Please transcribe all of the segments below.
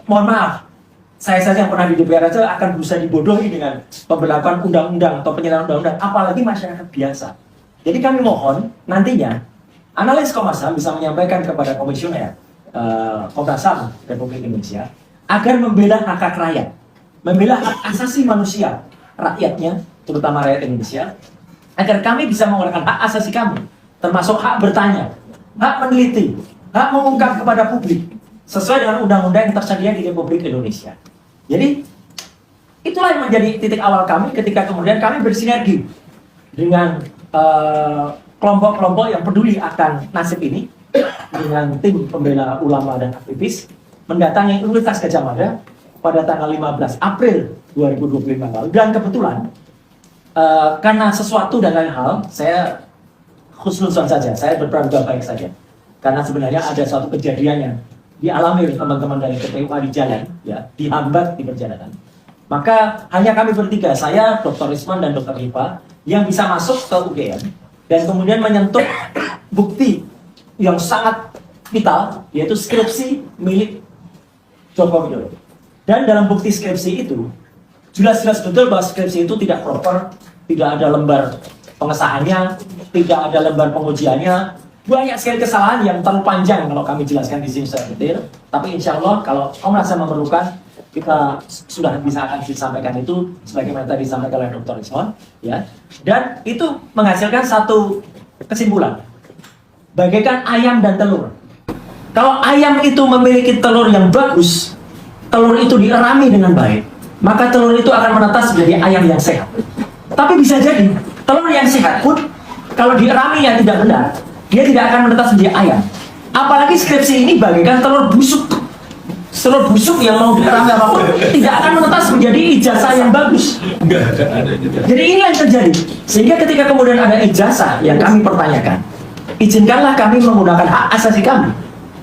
mohon maaf, saya saja yang pernah di DPR aja akan berusaha dibodohi dengan pemberlakuan undang-undang atau penyelenggaraan undang-undang, apalagi masyarakat biasa. Jadi kami mohon nantinya analis Komnas HAM bisa menyampaikan kepada Komisioner Komnas HAM Republik Indonesia agar membela hak rakyat, membela hak asasi manusia rakyatnya, terutama rakyat Indonesia, agar kami bisa menggunakan hak asasi kami, termasuk hak bertanya, hak meneliti, hak mengungkap kepada publik sesuai dengan undang-undang yang tersedia di Republik Indonesia. Jadi itulah yang menjadi titik awal kami ketika kemudian kami bersinergi dengan kelompok-kelompok yang peduli akan nasib ini, dengan tim pembela ulama dan aktivis mendatangi Universitas Gadjah Mada pada tanggal 15 April 2025 lalu. Dan kebetulan karena sesuatu dan lain hal, saya khusnuzon saja, saya berpraduga baik saja. Karena sebenarnya ada suatu kejadian yang dialami oleh teman-teman dari KPUA di jalan, ya, dihambat di perjalanan. Maka hanya kami bertiga, saya, Dr. Risman dan Dr. Hifa, yang bisa masuk ke UGM dan kemudian menyentuh bukti yang sangat vital, yaitu skripsi milik Joko Widodo. Dan dalam bukti skripsi itu, jelas-jelas betul bahwa skripsi itu tidak proper, tidak ada lembar pengesahannya, tidak ada lembar pengujiannya, banyak sekali kesalahan yang terlalu panjang kalau kami jelaskan di sini secara detail. Tapi insya Allah kalau Komnas HAM memerlukan, kita sudah bisa akan disampaikan itu sebagaimana tadi disampaikan oleh Dr. Risman, ya. Dan itu menghasilkan satu kesimpulan, bagaikan ayam dan telur. Kalau ayam itu memiliki telur yang bagus, telur itu dierami dengan baik, maka telur itu akan menetas menjadi ayam yang sehat. Tapi bisa jadi telur yang sehat pun kalau dierami yang tidak benar, dia tidak akan menetas menjadi ayam. Apalagi skripsi ini bagaikan telur busuk. Telur busuk yang mau dierami apapun tidak akan menetas menjadi ijazah yang bagus. Jadi ini yang terjadi. Sehingga ketika kemudian ada ijazah yang kami pertanyakan, izinkanlah kami menggunakan hak asasi kami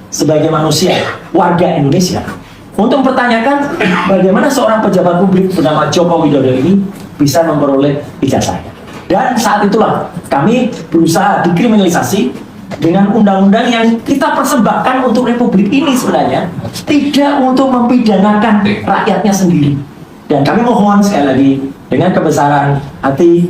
sebagai manusia, warga Indonesia, untuk mempertanyakan bagaimana seorang pejabat publik bernama Joko Widodo ini bisa memperoleh ijazahnya. Dan saat itulah kami berusaha dikriminalisasi dengan undang-undang yang kita persembahkan untuk Republik ini sebenarnya tidak untuk mempidanakan rakyatnya sendiri. Dan kami mohon sekali lagi dengan kebesaran hati,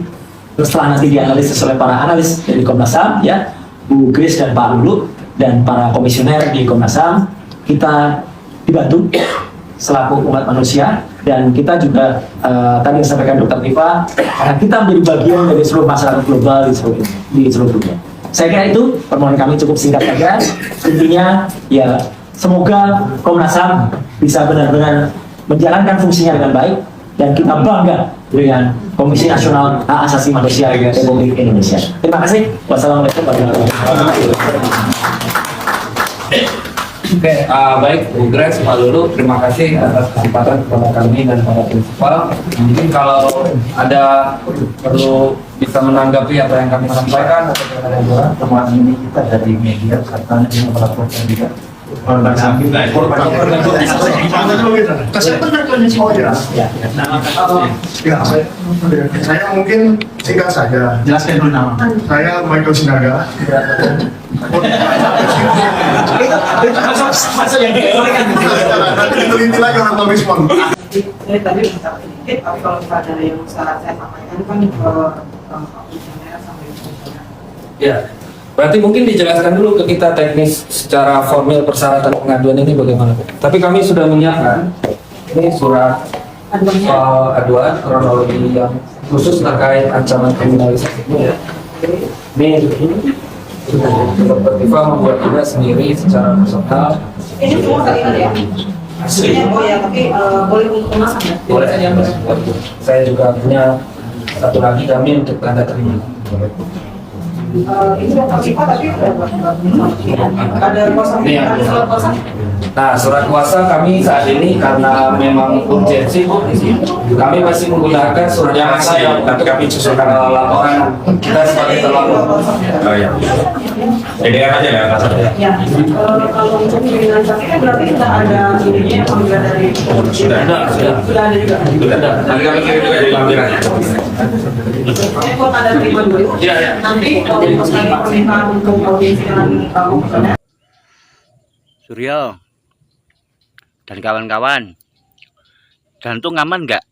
setelah nanti dianalisis oleh para analis dari Komnas HAM, ya, Bu Grace dan Pak Lulu dan para komisioner di Komnas HAM, kita dibantu selaku umat manusia, dan kita juga tadi yang disampaikan Dr. Tifa, karena kita menjadi bagian dari seluruh masyarakat global di seluruh dunia. Saya kira itu permohonan kami cukup singkat saja. Intinya ya semoga Komnas HAM bisa benar-benar menjalankan fungsinya dengan baik, dan kita bangga dengan Komisi Nasional Hak Asasi Manusia Republik Indonesia. Terima kasih. Wassalamualaikum warahmatullahi wabarakatuh. Oke, baik Bu Grace, Pak Lulu, terima kasih atas kesempatan kepada kami dan para prinsipal. Mungkin kalau ada perlu bisa menanggapi apa yang kami sampaikan atau ada yang teman ini kita dari media karena ini melakukan juga. Saya mungkin singkat saja. Jelaskan dulu nama. Saya Michael Sinaga. Itu lagi orang tua respon. Saya tadi bisa sedikit, tapi kalau misalnya ada yang saya sampaikan kan ke komisioner sampai komisioner. Ya, berarti mungkin dijelaskan dulu ke kita teknis secara formil persyaratan pengaduan ini bagaimana. Tapi kami sudah menyiapkan ini surat aduan kronologi yang khusus terkait ancaman kriminalisasi ini, ya. Ini Dr. Tifa membuat juga sendiri secara personal. Ini semua tadi ada ya? Aslinya oh ya, tapi boleh untuk kemasan ya? Boleh saja, Mas. Saya juga punya satu lagi kami untuk tanda terima. Ini Dr. Tifa tapi ada kuasa, ada surat kuasa. Nah, surat kuasa kami saat ini karena memang urgensi, kami masih menggunakan surat kuasa yang kami susulkan laporan kita sebagai terlapor. Oh ya. DDR aja ya kasarnya. Ya, kalau untuk kriminalisasi kan berarti tidak ada ininya yang panggilan dari Sudah ada juga. Sudah ada. Nanti kami kirim juga di lampiran. Saya buat ada terima dulu. Iya, ya. Nanti kalau misalnya permintaan untuk audiensi dengan komisioner. Suryo, dan kawan-kawan, jantung aman nggak?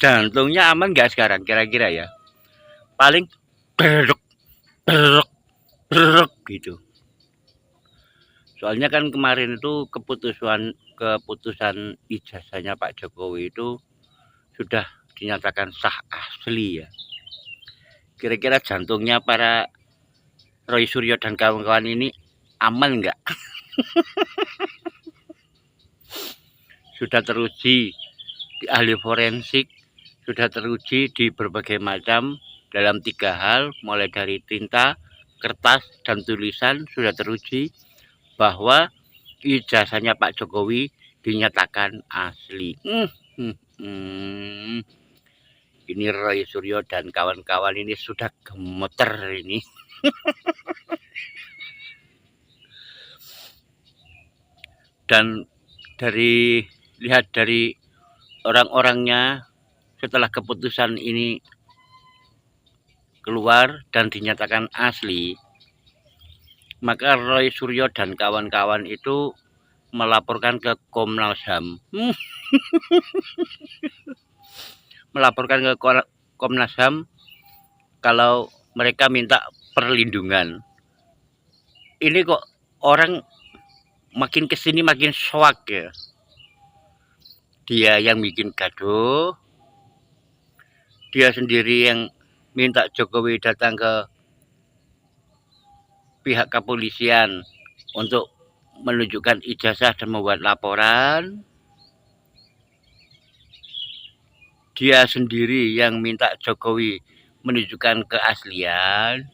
Jantungnya aman nggak sekarang kira-kira ya? Paling berek, berek, berek gitu. Soalnya kan kemarin itu keputusan ijazahnya Pak Jokowi itu sudah dinyatakan sah asli ya. Kira-kira jantungnya para Roy Suryo dan kawan-kawan ini aman nggak? Sudah teruji di ahli forensik, sudah teruji di berbagai macam dalam 3 hal, mulai dari tinta, kertas, dan tulisan sudah teruji bahwa ijazahnya Pak Jokowi dinyatakan asli. Ini Roy Suryo dan kawan-kawan ini sudah gemeter ini. Dan lihat dari orang-orangnya setelah keputusan ini keluar dan dinyatakan asli, maka Roy Suryo dan kawan-kawan itu melaporkan ke Komnas HAM. Melaporkan ke Komnas HAM kalau mereka minta perlindungan. Ini kok orang makin kesini makin shock ya. Dia yang bikin gaduh, dia sendiri yang minta Jokowi datang ke pihak kepolisian untuk menunjukkan ijazah dan membuat laporan. Dia sendiri yang minta Jokowi menunjukkan keaslian.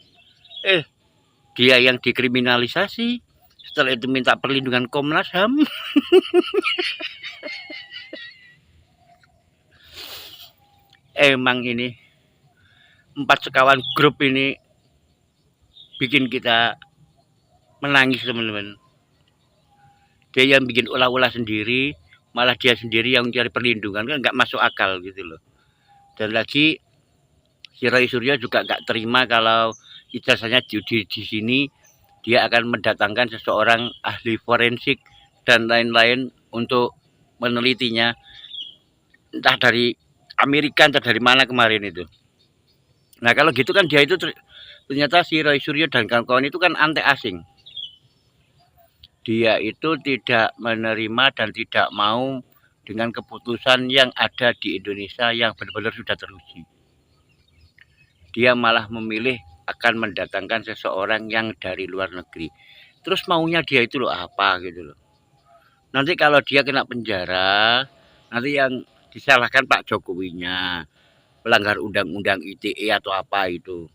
Dia yang dikriminalisasi. Setelah itu minta perlindungan Komnas HAM. Emang ini 4 sekawan grup ini bikin kita menangis teman-teman. Dia yang bikin ulah-ulah sendiri, malah dia sendiri yang mencari perlindungan, kan nggak masuk akal gitu loh. Dan lagi si Roy Suryo juga nggak terima kalau ijazahnya di sini dia akan mendatangkan seseorang ahli forensik dan lain-lain untuk menelitinya, entah dari Amerika entah dari mana kemarin itu. Nah kalau gitu kan dia itu ternyata si Roy Suryo dan kawan-kawan itu kan antek asing. Dia itu tidak menerima dan tidak mau dengan keputusan yang ada di Indonesia yang benar-benar sudah teruji. Dia malah memilih akan mendatangkan seseorang yang dari luar negeri. Terus maunya dia itu loh apa gitu loh. Nanti kalau dia kena penjara, nanti yang disalahkan Pak Jokowinya, pelanggar undang-undang ITE atau apa itu.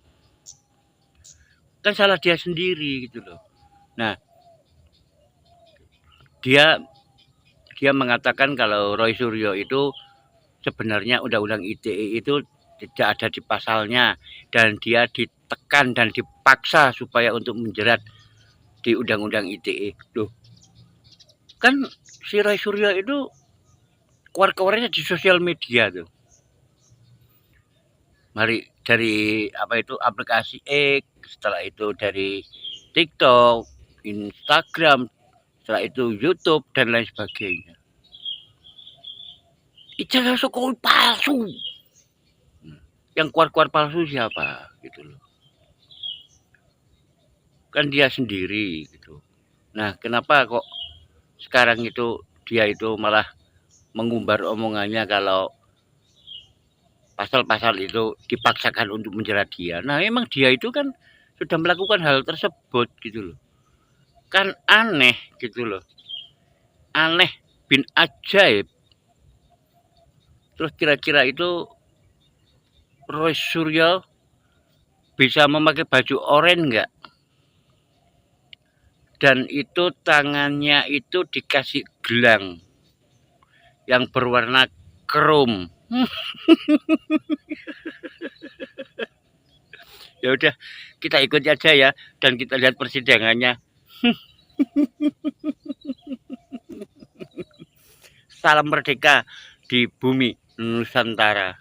Kan salah dia sendiri gitu loh. Nah, dia mengatakan kalau Roy Suryo itu sebenarnya undang-undang ITE itu tidak ada di pasalnya dan dia ditekan dan dipaksa supaya untuk menjerat di undang-undang ITE. Loh, kan si Roy Suryo itu keluar-keluarnya di sosial media tuh. Mari dari apa itu aplikasi X, setelah itu dari TikTok, Instagram, setelah itu YouTube dan lain sebagainya. Ijazah Jokowi palsu. Yang keluar-keluar palsu siapa gitu loh. Kan dia sendiri gitu. Nah, kenapa kok sekarang itu dia itu malah mengumbar omongannya kalau pasal-pasal itu dipaksakan untuk menjerat dia. Nah, emang dia itu kan sudah melakukan hal tersebut gitu loh. Kan aneh gitu loh. Aneh bin ajaib. Terus kira-kira itu Roy Suryo bisa memakai baju oranye enggak? Dan itu tangannya itu dikasih gelang yang berwarna krom. Ya udah, kita ikut aja ya dan kita lihat persidangannya. Salam merdeka di bumi Nusantara.